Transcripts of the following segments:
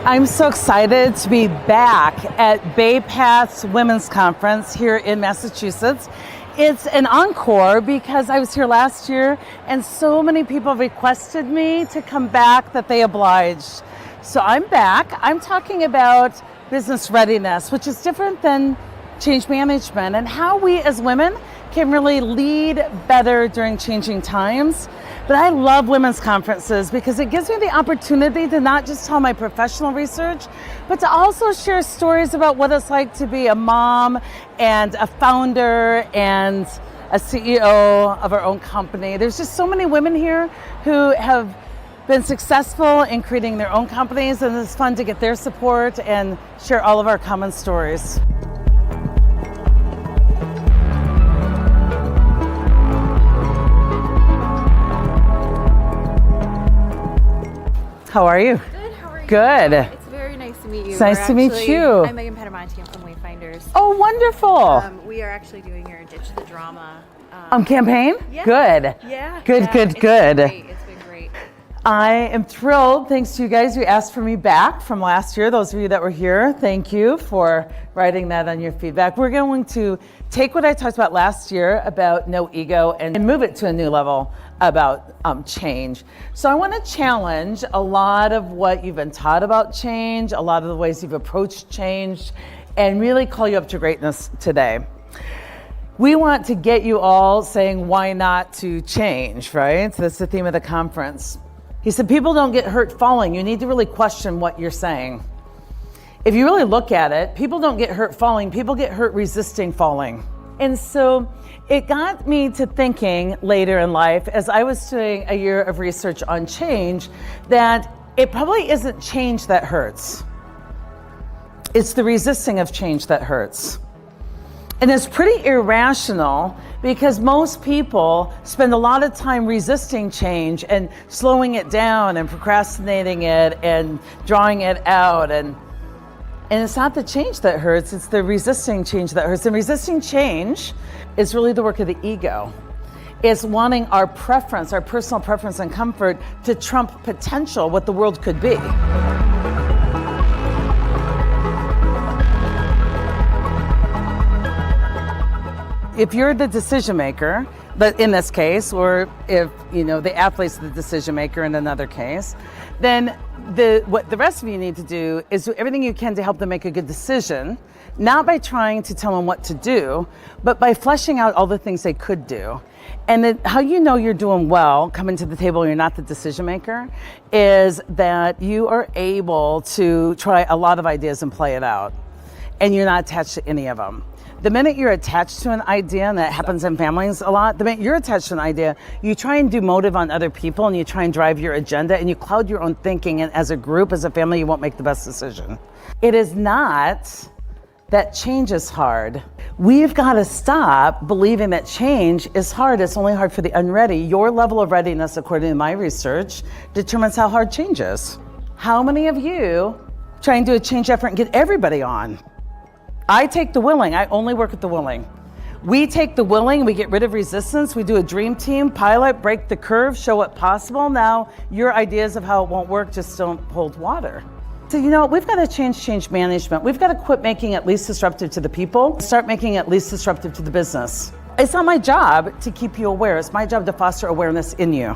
I'm so excited to be back at Bay Path's Women's Conference here in Massachusetts. It's an encore because I was here last year and so many people requested me to come back that they obliged. So I'm back. I'm talking about business readiness, which is different than change management, and how we as women can really lead better during changing times. But I love women's conferences because it gives me the opportunity to not just tell my professional research, but to also share stories about what it's like to be a mom and a founder and a CEO of our own company. There's just so many women here who have been successful in creating their own companies, and it's fun to get their support and share all of our common stories. How are you? Good, how are you? Good. It's very nice to meet you. It's nice to meet you. I'm Megan Pedamonte, I'm from Wayfinders. Oh, wonderful. We are actually doing your Ditch the Drama. Campaign? Yeah. Good. Yeah. Good. It's been great. I am thrilled. Thanks to you guys. You asked for me back from last year. Those of you that were here, thank you for writing that on your feedback. We're going to take what I talked about last year about no ego and move it to a new level about change. So I want to challenge a lot of what you've been taught about change, a lot of the ways you've approached change, and really call you up to greatness today. We want to get you all saying why not to change, right? So that's the theme of the conference. He said, people don't get hurt falling. You need to really question what you're saying. If you really look at it, people don't get hurt falling, people get hurt resisting falling. And so it got me to thinking later in life, as I was doing a year of research on change, that it probably isn't change that hurts. It's the resisting of change that hurts. And it's pretty irrational because most people spend a lot of time resisting change and slowing it down and procrastinating it and drawing it out. And it's not the change that hurts, it's the resisting change that hurts. And resisting change is really the work of the ego. It's wanting our preference, our personal preference and comfort to trump potential, what the world could be. If you're the decision maker, but in this case, or if the athlete's the decision maker in another case, then what the rest of you need to do is do everything you can to help them make a good decision, not by trying to tell them what to do, but by fleshing out all the things they could do. And then how you know you're doing well, coming to the table, you're not the decision maker, is that you are able to try a lot of ideas and play it out, and you're not attached to any of them. The minute you're attached to an idea, and that happens in families a lot, the minute you're attached to an idea, you try and do motive on other people and you try and drive your agenda and you cloud your own thinking, and as a group, as a family, you won't make the best decision. It is not that change is hard. We've got to stop believing that change is hard. It's only hard for the unready. Your level of readiness, according to my research, determines how hard change is. How many of you try and do a change effort and get everybody on? I take the willing. I only work with the willing. We take the willing, we get rid of resistance, we do a dream team, pilot, break the curve, show what's possible. Now, your ideas of how it won't work just don't hold water. So, we've got to change management. We've got to quit making it least disruptive to the people, start making it least disruptive to the business. It's not my job to keep you aware. It's my job to foster awareness in you.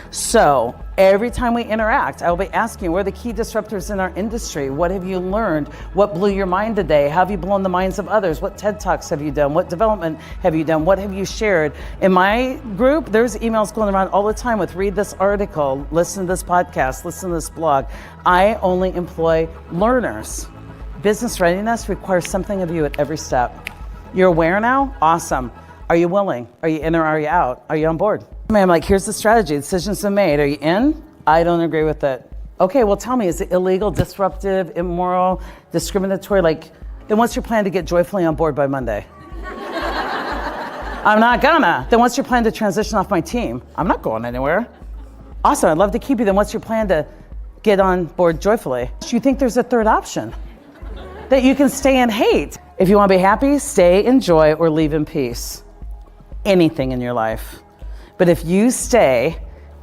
So every time we interact, I will be asking, what are the key disruptors in our industry? What have you learned? What blew your mind today? How have you blown the minds of others? What TED Talks have you done? What development have you done? What have you shared? In my group, there's emails going around all the time with read this article, listen to this podcast, listen to this blog. I only employ learners. Business readiness requires something of you at every step. You're aware now? Awesome. Are you willing? Are you in or are you out? Are you on board? I'm like, here's the strategy. The decision's been made. Are you in? I don't agree with it. Okay, well, tell me, is it illegal, disruptive, immoral, discriminatory? Then what's your plan to get joyfully on board by Monday? I'm not gonna. Then what's your plan to transition off my team? I'm not going anywhere. Awesome, I'd love to keep you. Then what's your plan to get on board joyfully? Do you think there's a third option? That you can stay and hate. If you want to be happy, stay, enjoy, or leave in peace. Anything in your life. But if you stay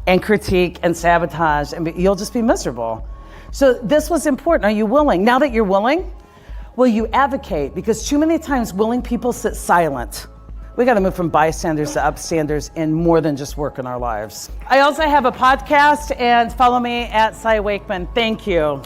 and critique and sabotage, you'll just be miserable. So this was important. Are you willing? Now that you're willing, will you advocate? Because too many times willing people sit silent. We got to move from bystanders to upstanders in more than just work in our lives. I also have a podcast, and follow me at Wakeman. Thank you.